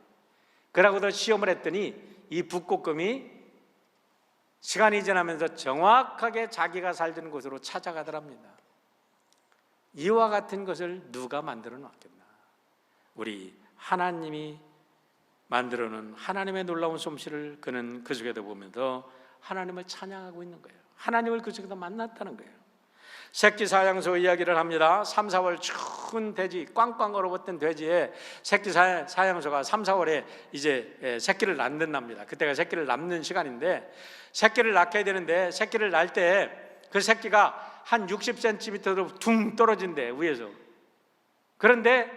그러고도 시험을 했더니 이 북극곰이 시간이 지나면서 정확하게 자기가 살던 곳으로 찾아가더랍니다. 이와 같은 것을 누가 만들어 놨겠나? 우리 하나님이 만들어 놓은 하나님의 놀라운 솜씨를 그는 그 속에도 보면서 하나님을 찬양하고 있는 거예요. 하나님을 그 속에서 만났다는 거예요. 새끼 사양소 이야기를 합니다. 3, 4월 추운 돼지, 꽝꽝 얼어붙은 돼지에 새끼 사양소가 3, 4월에 이제 새끼를 낳는답니다. 그때가 새끼를 낳는 시간인데, 새끼를 낳게 되는데, 새끼를 낳을 때 그 새끼가 한 60cm로 둥 떨어진대, 위에서. 그런데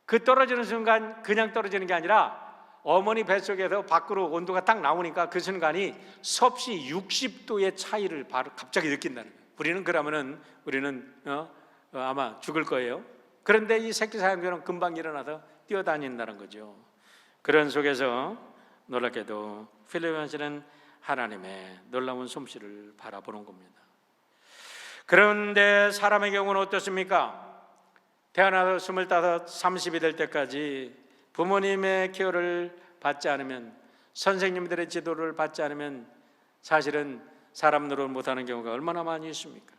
그 떨어지는 순간 그냥 떨어지는 게 아니라 어머니 뱃속에서 밖으로 온도가 딱 나오니까 그 순간이 섭씨 60도의 차이를 바로 갑자기 느낀다는 거예요. 우리는 아마 죽을 거예요. 그런데 이 새끼 사양소는 금방 일어나서 뛰어다닌다는 거죠. 그런 속에서 놀랍게도 필리포인스는 하나님의 놀라운 솜씨를 바라보는 겁니다. 그런데 사람의 경우는 어떻습니까? 태어나서 25, 30이 될 때까지 부모님의 케어를 받지 않으면, 선생님들의 지도를 받지 않으면 사실은 사람 노릇 못하는 경우가 얼마나 많이 있습니까?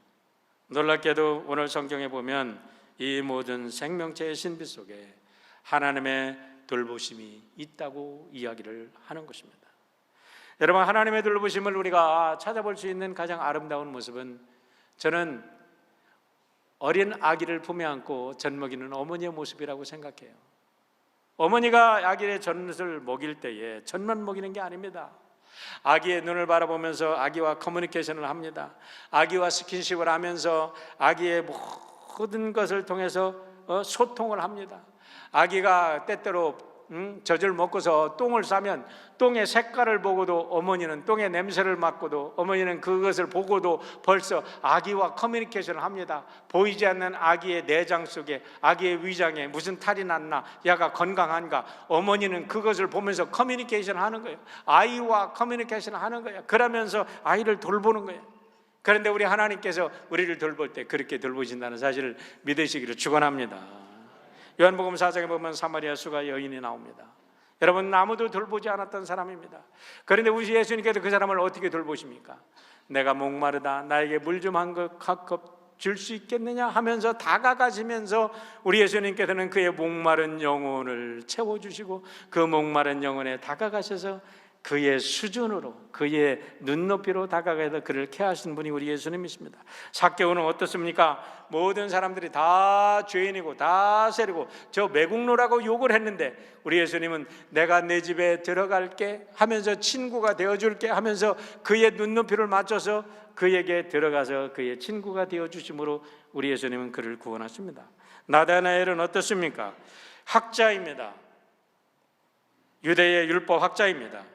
놀랍게도 오늘 성경에 보면 이 모든 생명체의 신비 속에 하나님의 돌보심이 있다고 이야기를 하는 것입니다. 여러분, 하나님의 돌보심을 우리가 찾아볼 수 있는 가장 아름다운 모습은, 저는 어린 아기를 품에 안고 젖 먹이는 어머니의 모습이라고 생각해요. 어머니가 아기의 젖을 먹일 때에 젖만 먹이는 게 아닙니다. 아기의 눈을 바라보면서 아기와 커뮤니케이션을 합니다. 아기와 스킨십을 하면서 아기의 모든 것을 통해서 소통을 합니다. 아기가 때때로 젖을 먹고서 똥을 싸면 똥의 색깔을 보고도 어머니는, 똥의 냄새를 맡고도 어머니는 그것을 보고도 벌써 아기와 커뮤니케이션을 합니다. 보이지 않는 아기의 내장 속에, 아기의 위장에 무슨 탈이 났나, 얘가 건강한가, 어머니는 그것을 보면서 커뮤니케이션을 하는 거예요. 아이와 커뮤니케이션을 하는 거예요. 그러면서 아이를 돌보는 거예요. 그런데 우리 하나님께서 우리를 돌볼 때 그렇게 돌보신다는 사실을 믿으시기를 축원합니다. 요한복음 4장에 보면 사마리아 수가 여인이 나옵니다. 여러분, 아무도 돌보지 않았던 사람입니다. 그런데 우리 예수님께서 그 사람을 어떻게 돌보십니까? 내가 목마르다, 나에게 물 좀 한 컵 줄 수 있겠느냐 하면서 다가가시면서 우리 예수님께서는 그의 목마른 영혼을 채워주시고, 그 목마른 영혼에 다가가셔서 그의 수준으로, 그의 눈높이로 다가가서 그를 케어하시는 분이 우리 예수님이십니다. 삭개오는 어떻습니까? 모든 사람들이 다 죄인이고 다 세리고 저 매국노라고 욕을 했는데, 우리 예수님은 내가 내 집에 들어갈게 하면서 친구가 되어줄게 하면서 그의 눈높이를 맞춰서 그에게 들어가서 그의 친구가 되어주심으로 우리 예수님은 그를 구원하십니다. 나다나엘은 어떻습니까? 학자입니다. 유대의 율법 학자입니다.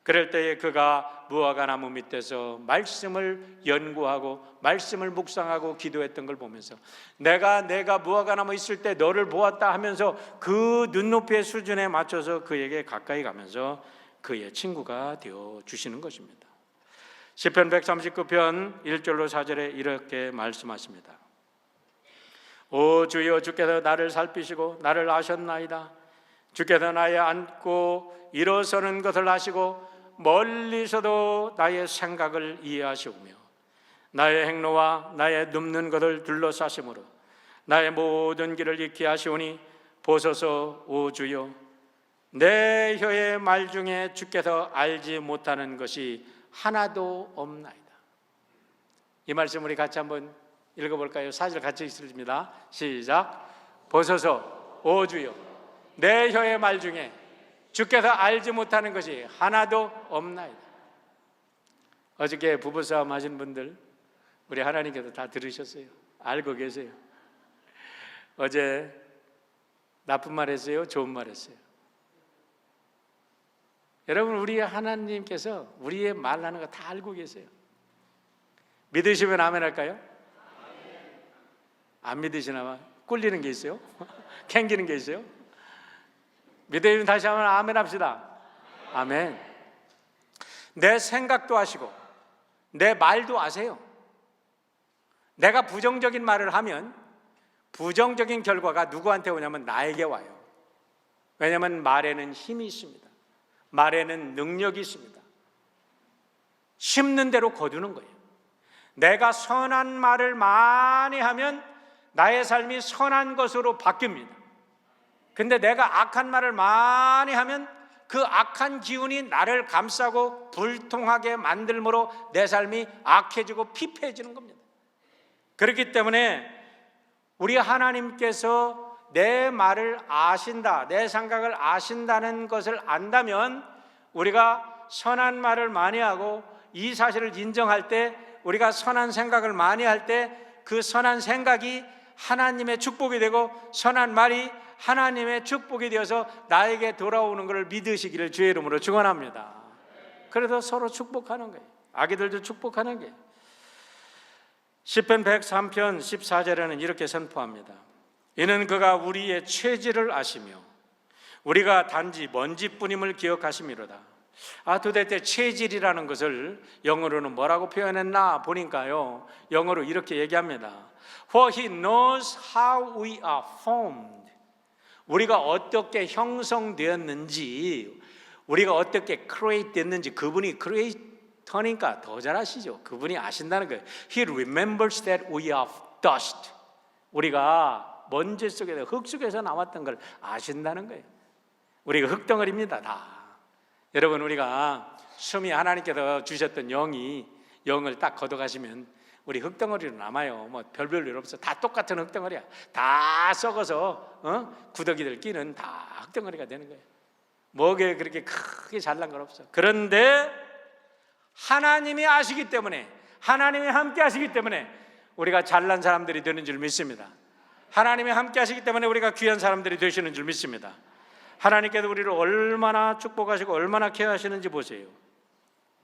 그럴 때에 그가 무화과나무 밑에서 말씀을 연구하고 말씀을 묵상하고 기도했던 걸 보면서 내가 무화과나무 있을 때 너를 보았다 하면서 그 눈높이의 수준에 맞춰서 그에게 가까이 가면서 그의 친구가 되어 주시는 것입니다. 시편 139편 1절로 4절에 이렇게 말씀하십니다. 오 주여, 주께서 나를 살피시고 나를 아셨나이다. 주께서 나의 앉고 일어서는 것을 아시고 멀리서도 나의 생각을 이해하시오며 나의 행로와 나의 눕는 것을 둘러싸심으로 나의 모든 길을 익히 하시오니 보소서 오 주여, 내 혀의 말 중에 주께서 알지 못하는 것이 하나도 없나이다. 이 말씀 우리 같이 한번 읽어볼까요? 4절 같이 읽습니다. 시작. 보소서 오 주여, 내 혀의 말 중에 주께서 알지 못하는 것이 하나도 없나이다. 어저께 부부싸움 하신 분들 우리 하나님께서 다 들으셨어요. 알고 계세요. 어제 나쁜 말 했어요? 좋은 말 했어요? 여러분, 우리 하나님께서 우리의 말하는 거 다 알고 계세요. 믿으시면 아멘 할까요? 안 믿으시나 봐. 꿀리는 게 있어요? 캥기는 게 있어요? 믿으시면 다시 한번 아멘 합시다. 아멘. 내 생각도 아시고 내 말도 아세요. 내가 부정적인 말을 하면 부정적인 결과가 누구한테 오냐면 나에게 와요. 왜냐하면 말에는 힘이 있습니다. 말에는 능력이 있습니다. 심는 대로 거두는 거예요. 내가 선한 말을 많이 하면 나의 삶이 선한 것으로 바뀝니다. 근데 내가 악한 말을 많이 하면 그 악한 기운이 나를 감싸고 불통하게 만들므로 내 삶이 악해지고 피폐해지는 겁니다. 그렇기 때문에 우리 하나님께서 내 말을 아신다, 내 생각을 아신다는 것을 안다면 우리가 선한 말을 많이 하고 이 사실을 인정할 때, 우리가 선한 생각을 많이 할 때 그 선한 생각이 하나님의 축복이 되고 선한 말이 하나님의 축복이 되어서 나에게 돌아오는 것을 믿으시기를 주의 이름으로 축원합니다. 그래서 서로 축복하는 거예요. 아기들도 축복하는 거예요. 시편 103편 14절에는 이렇게 선포합니다. 이는 그가 우리의 체질을 아시며 우리가 단지 먼지뿐임을 기억하심이로다. 도대체 체질이라는 것을 영어로는 뭐라고 표현했나 보니까요, 영어로 이렇게 얘기합니다. For he knows how we are formed. 우리가 어떻게 형성되었는지, 우리가 어떻게 create 됐는지, 그분이 creator니까 더 잘 아시죠. 그분이 아신다는 거예요. He remembers that we are dust. 우리가 먼지 속에서, 흙 속에서 나왔던 걸 아신다는 거예요. 우리가 흙덩어리입니다, 다. 여러분, 우리가 숨이 하나님께서 주셨던 영을 딱 걷어가시면 우리 흙덩어리로 남아요. 뭐 별별 일 없어. 다 똑같은 흙덩어리야. 다 썩어서 구더기들 끼는 다 흙덩어리가 되는 거예요. 뭐게 그렇게 크게 잘난 건 없어. 그런데 하나님이 아시기 때문에, 하나님이 함께 하시기 때문에 우리가 잘난 사람들이 되는 줄 믿습니다. 하나님이 함께 하시기 때문에 우리가 귀한 사람들이 되시는 줄 믿습니다. 하나님께서 우리를 얼마나 축복하시고 얼마나 케어하시는지 보세요.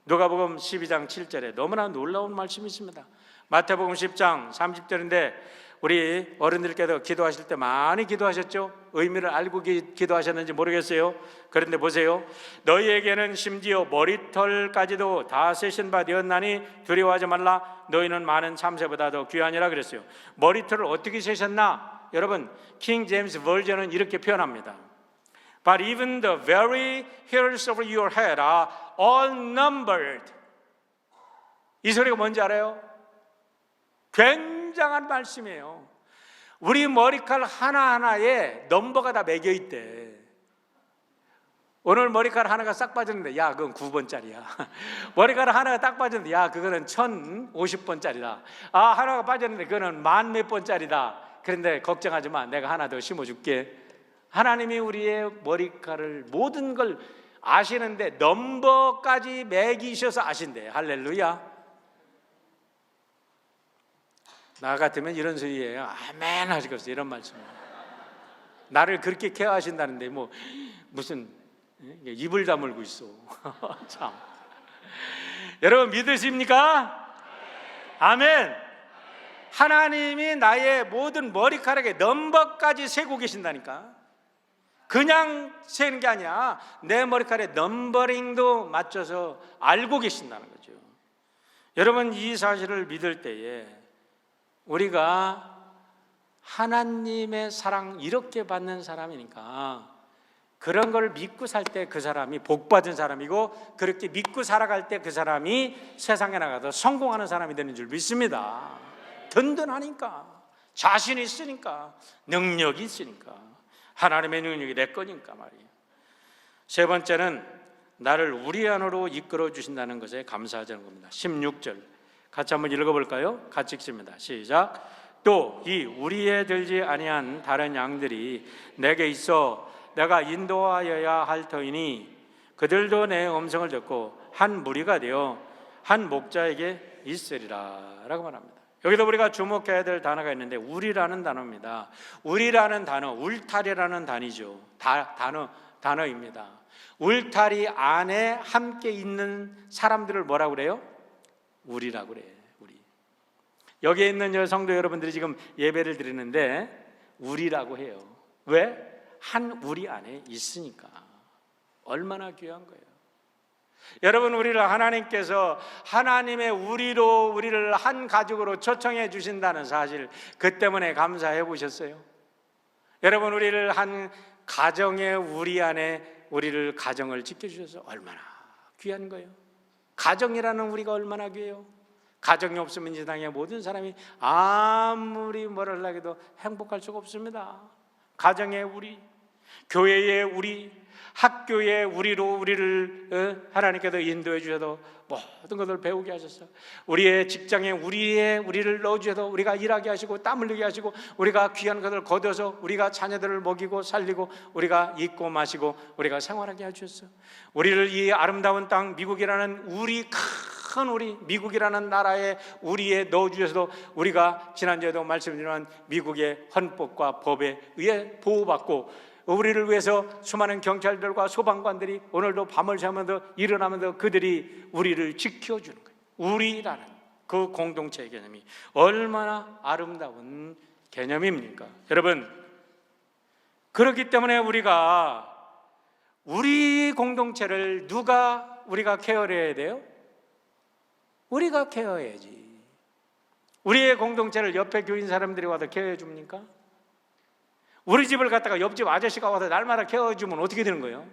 누가복음 12장 7절에 너무나 놀라운 말씀이 있습니다. 마태복음 10장 30절인데 우리 어른들께서 기도하실 때 많이 기도하셨죠? 의미를 알고 기도하셨는지 모르겠어요. 그런데 보세요. 너희에게는 심지어 머리털까지도 다 세신 바 되었나니 두려워하지 말라. 너희는 많은 참새보다 더 귀하니라 그랬어요. 머리털을 어떻게 세셨나? 여러분, 킹 제임스 버전은 이렇게 표현합니다. But even the very hairs of your head are all numbered. 이 소리가 뭔지 알아요? 굉장한 말씀이에요. 우리 머리칼 하나하나에 넘버가 다 매겨 있대. 오늘 머리카락 하나가 싹 빠졌는데, 야, 그건 9번짜리야. 머리카락 하나가 딱 빠졌는데, 야, 그거는 1050번짜리다. 하나가 빠졌는데 그거는 1000몇 번짜리다. 그런데 걱정하지 마, 내가 하나 더 심어줄게. 하나님이 우리의 머리카락을 모든 걸 아시는데 넘버까지 매기셔서 아신대. 할렐루야. 나 같으면 이런 소리예요. 아멘 하시겠어요. 이런 말씀. 나를 그렇게 케어하신다는데 뭐 무슨 입을 다물고 있어. 참. 여러분 믿으십니까? 아멘. 하나님이 나의 모든 머리카락에 넘버까지 세고 계신다니까. 그냥 세는 게 아니야. 내 머리카락에 넘버링도 맞춰서 알고 계신다는 거죠. 여러분, 이 사실을 믿을 때에 우리가 하나님의 사랑 이렇게 받는 사람이니까 그런 걸 믿고 살 때 그 사람이 복 받은 사람이고, 그렇게 믿고 살아갈 때 그 사람이 세상에 나가서 성공하는 사람이 되는 줄 믿습니다. 든든하니까, 자신이 있으니까, 능력이 있으니까, 하나님의 능력이 내 거니까 말이에요. 세 번째는 나를 우리 안으로 이끌어 주신다는 것에 감사하자는 겁니다. 16절 같이 한번 읽어볼까요? 같이 읽습니다. 시작. 또 이 우리에 들지 아니한 다른 양들이 내게 있어 내가 인도하여야 할 터이니 그들도 내 음성을 듣고 한 무리가 되어 한 목자에게 있으리라 라고 말합니다. 여기도 우리가 주목해야 될 단어가 있는데 우리라는 단어입니다. 우리라는 단어, 울타리라는 단위죠. 단어입니다. 울타리 안에 함께 있는 사람들을 뭐라고 그래요? 우리라고 그래요. 우리. 여기에 있는 성도 여러분들이 지금 예배를 드리는데 우리라고 해요. 왜? 한 우리 안에 있으니까. 얼마나 귀한 거예요. 여러분, 우리를 하나님께서 하나님의 우리로 우리를 한 가족으로 초청해 주신다는 사실, 그 때문에 감사해 보셨어요? 여러분, 우리를 한 가정의 우리 안에 우리를 가정을 지켜주셔서 얼마나 귀한 거예요. 가정이라는 우리가 얼마나 귀해요. 가정이 없으면 이 세상의 모든 사람이 아무리 뭐를 하기도 행복할 수가 없습니다. 가정의 우리, 교회의 우리, 학교에 우리를 하나님께서 인도해 주셔서 모든 것을 배우게 하셨어요. 우리의 직장에 우리를 넣어 주셔서 우리가 일하게 하시고 땀 흘리게 하시고 우리가 귀한 것을 거둬서 우리가 자녀들을 먹이고 살리고 우리가 입고 마시고 우리가 생활하게 해주셨어요. 우리를 이 아름다운 땅 미국이라는 우리 미국이라는 나라에 우리에 넣어 주셔서 우리가 지난주에도 말씀드린 미국의 헌법과 법에 의해 보호받고 우리를 위해서 수많은 경찰들과 소방관들이 오늘도 밤을 새면서 일어나면서 그들이 우리를 지켜주는 거예요. 우리라는 그 공동체의 개념이 얼마나 아름다운 개념입니까? 여러분, 그렇기 때문에 우리 공동체를 우리가 케어해야 돼요? 우리가 케어해야지. 우리의 공동체를 옆에 교인 사람들이 와서 케어해 줍니까? 우리 집을 갖다가 옆집 아저씨가 와서 날마다 케어해 주면 어떻게 되는 거예요?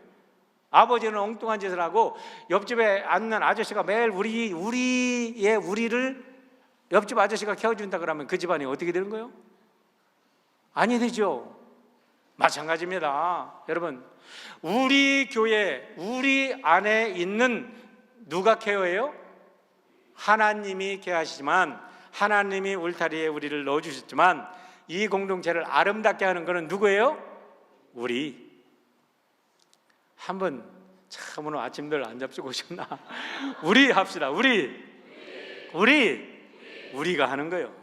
아버지는 엉뚱한 짓을 하고 옆집에 앉는 아저씨가 매일 우리를 옆집 아저씨가 케어준다 그러면 그 집안이 어떻게 되는 거예요? 아니 되죠. 마찬가지입니다. 여러분, 우리 교회, 우리 안에 있는 누가 케어해요? 하나님이 케어하시지만 하나님이 울타리에 우리를 넣어주셨지만 이 공동체를 아름답게 하는 것은 누구예요? 우리. 한번 참 오늘 아침들 안 잡수고 오셨나? 우리 합시다. 우리가 하는 거예요.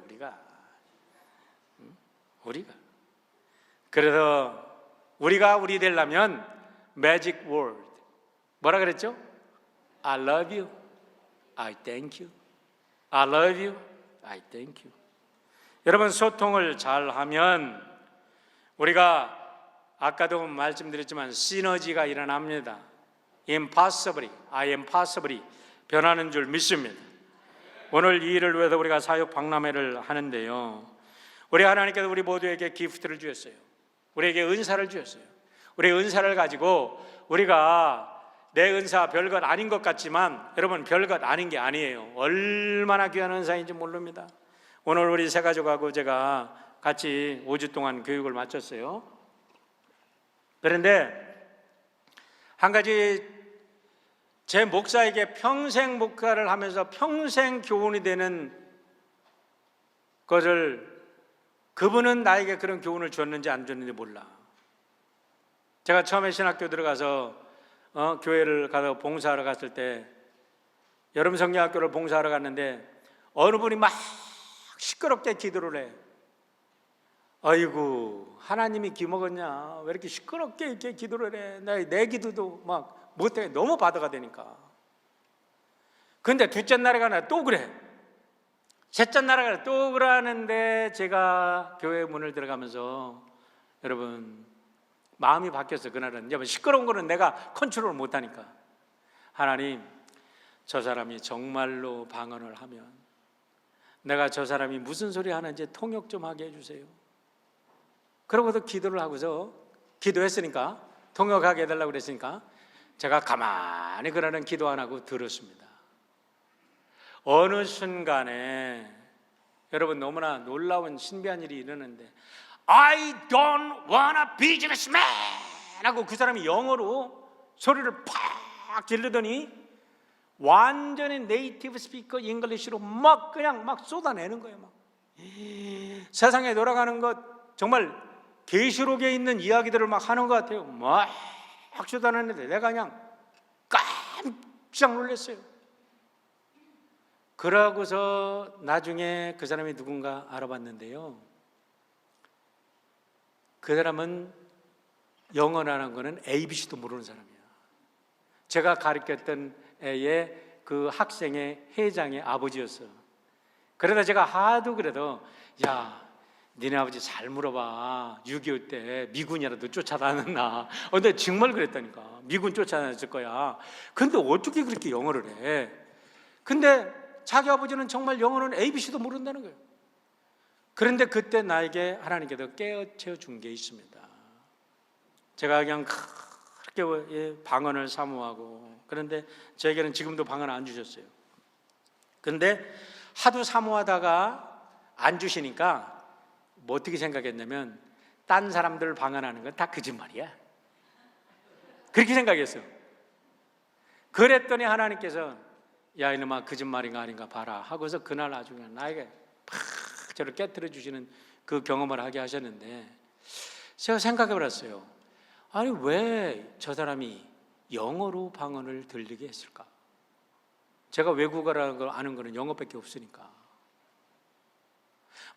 우리가. 그래서 우리가 되려면 매직 월드 뭐라 그랬죠? I love you, I thank you. I love you, I thank you. 여러분, 소통을 잘하면 우리가 아까도 말씀드렸지만 시너지가 일어납니다. I am possibly 변하는 줄 믿습니다. 오늘 이 일을 위해서 우리가 사역 박람회를 하는데요, 우리 하나님께서 우리 모두에게 기프트를 주셨어요. 우리에게 은사를 주셨어요. 우리 은사를 가지고 우리가 내 은사 별것 아닌 것 같지만 여러분, 별것 아닌 게 아니에요. 얼마나 귀한 은사인지 모릅니다. 오늘 우리 세 가족하고 제가 같이 5주 동안 교육을 마쳤어요. 그런데 한 가지, 제 목사에게 평생 목사를 하면서 평생 교훈이 되는 것을, 그분은 나에게 그런 교훈을 줬는지 안 줬는지 몰라. 제가 처음에 신학교 들어가서 교회를 가서 봉사하러 갔을 때, 여름 성경학교를 봉사하러 갔는데 어느 분이 막 시끄럽게 기도를 해. 아이고, 하나님이 기먹었냐? 왜 이렇게 시끄럽게 이렇게 기도를 해? 내 기도도 막 못해. 너무 바다가 되니까. 근데 둘째 날에 가나 또 그래. 셋째 날에 가나 또 그러는데 제가 교회 문을 들어가면서 여러분, 마음이 바뀌었어요. 그날은 시끄러운 거는 내가 컨트롤 못하니까, 하나님, 저 사람이 정말로 방언을 하면 내가 저 사람이 무슨 소리 하는지 통역 좀 하게 해주세요. 그러고도 기도를 하고서, 기도했으니까, 통역하게 해달라고 그랬으니까 제가 가만히 그러는 기도 안 하고 들었습니다. 어느 순간에 여러분, 너무나 놀라운 신비한 일이 일어났는데, I don't wanna businessman 하고 그 사람이 영어로 소리를 팍 지르더니 완전히 네이티브 스피커 잉글리시로 막 쏟아내는 거예요. 막 세상에 돌아가는 것, 정말 계시록에 있는 이야기들을 막 하는 것 같아요. 막 쏟아내는데 내가 그냥 깜짝 놀랐어요. 그러고서 나중에 그 사람이 누군가 알아봤는데요, 그 사람은 영어라는 거는 ABC도 모르는 사람이야. 제가 가르쳤던 애의 그 학생의 회장의 아버지였어요. 그러다 제가 하도 그래도, 야, 니네 아버지 잘 물어봐. 6.25 때 미군이라도 쫓아다녔나? 근데 정말 그랬다니까. 미군 쫓아다녔을 거야. 근데 어떻게 그렇게 영어를 해? 근데 자기 아버지는 정말 영어는 ABC도 모른다는 거예요. 그런데 그때 나에게 하나님께서 깨우쳐 준 게 있습니다. 제가 그냥 그렇게 방언을 사모하고, 그런데 저에게는 지금도 방언 안 주셨어요. 근데 하도 사모하다가 안 주시니까 뭐 어떻게 생각했냐면, 딴 사람들 방언하는 건 다 거짓말이야. 그렇게 생각했어요. 그랬더니 하나님께서 야 이놈아 거짓말인가 아닌가 봐라 하고서 그날 아주 그냥 나에게 팍 저를 깨뜨려 주시는 그 경험을 하게 하셨는데, 제가 생각해 봤어요. 아니 왜 저 사람이 영어로 방언을 들리게 했을까? 제가 외국어라는 걸 아는 거는 영어밖에 없으니까.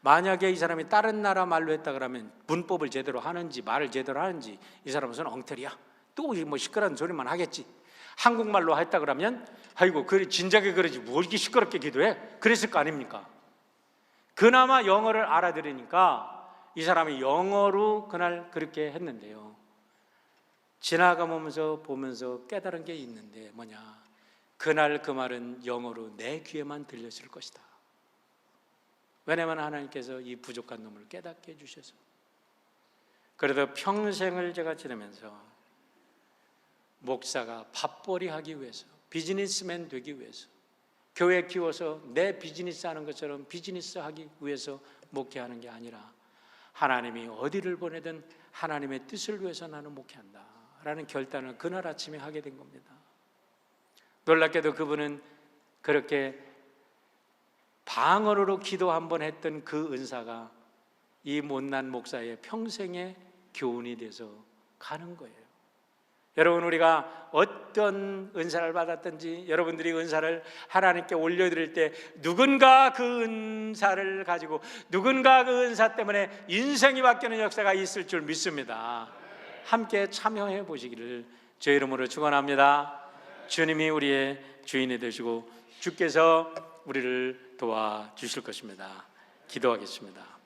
만약에 이 사람이 다른 나라 말로 했다 그러면 문법을 제대로 하는지 말을 제대로 하는지 이 사람은 엉터리야, 또 뭐 시끄러운 소리만 하겠지. 한국말로 했다 그러면 아이고 그래 진작에 그러지 뭘 이렇게 시끄럽게 기도해, 그랬을 거 아닙니까? 그나마 영어를 알아들으니까 이 사람이 영어로 그날 그렇게 했는데요, 지나가면서 보면서 깨달은 게 있는데 뭐냐, 그날 그 말은 영어로 내 귀에만 들렸을 것이다. 왜냐하면 하나님께서 이 부족한 놈을 깨닫게 해주셔서. 그래도 평생을 제가 지내면서 목사가 밥벌이 하기 위해서, 비즈니스맨 되기 위해서, 교회 키워서 내 비즈니스 하는 것처럼 비즈니스 하기 위해서 목회하는 게 아니라 하나님이 어디를 보내든 하나님의 뜻을 위해서 나는 목회한다 라는 결단을 그날 아침에 하게 된 겁니다. 놀랍게도 그분은 그렇게 방언으로 기도 한번 했던 그 은사가 이 못난 목사의 평생의 교훈이 돼서 가는 거예요. 여러분, 우리가 어떤 은사를 받았든지 여러분들이 은사를 하나님께 올려드릴 때 누군가 그 은사를 가지고 누군가 그 은사 때문에 인생이 바뀌는 역사가 있을 줄 믿습니다. 함께 참여해 보시기를 주의 이름으로 축원합니다. 주님이 우리의 주인이 되시고 주께서 우리를 도와주실 것입니다. 기도하겠습니다.